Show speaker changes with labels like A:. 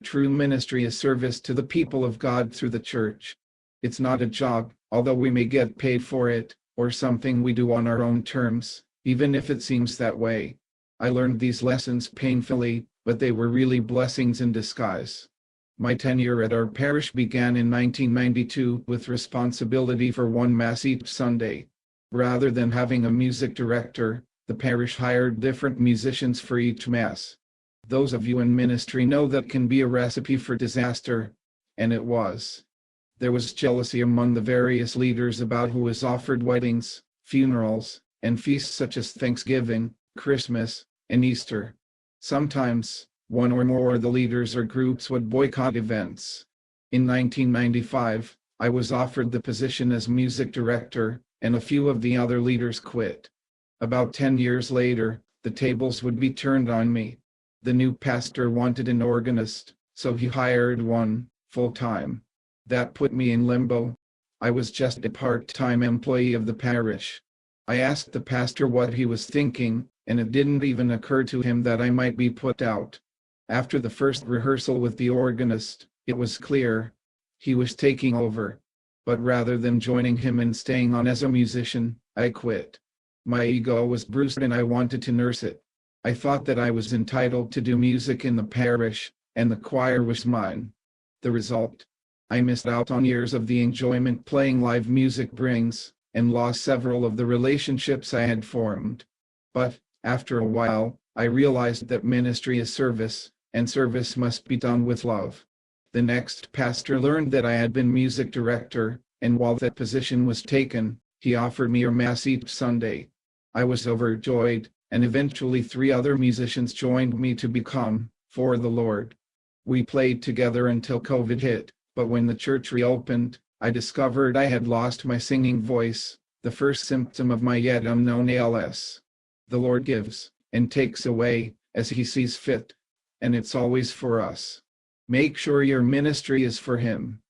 A: True ministry is service to the people of God through the church. It's not a job, although we may get paid for it, or something we do on our own terms, even if it seems that way. I learned these lessons painfully, but they were really blessings in disguise. My tenure at our parish began in 1992 with responsibility for one Mass each Sunday. Rather than having a music director, the parish hired different musicians for each Mass. Those of you in ministry know that can be a recipe for disaster, and it was. There was jealousy among the various leaders about who was offered weddings, funerals, and feasts such as Thanksgiving, Christmas, and Easter. Sometimes, one or more of the leaders or groups would boycott events. In 1995, I was offered the position as music director, and a few of the other leaders quit. About 10 years later, the tables would be turned on me. The new pastor wanted an organist, so he hired one, full-time. That put me in limbo. I was just a part-time employee of the parish. I asked the pastor what he was thinking, and it didn't even occur to him that I might be put out. After the first rehearsal with the organist, it was clear he was taking over. But rather than joining him and staying on as a musician, I quit. My ego was bruised and I wanted to nurse it. I thought that I was entitled to do music in the parish, and the choir was mine. The result? I missed out on years of the enjoyment playing live music brings, and lost several of the relationships I had formed. But, after a while, I realized that ministry is service, and service must be done with love. The next pastor learned that I had been music director, and while that position was taken, he offered me a Mass each Sunday. I was overjoyed, and eventually 3 other musicians joined me to become, for the Lord. We played together until COVID hit, but when the church reopened, I discovered I had lost my singing voice, the first symptom of my yet unknown ALS. The Lord gives, and takes away, as He sees fit. And it's always for us. Make sure your ministry is for Him.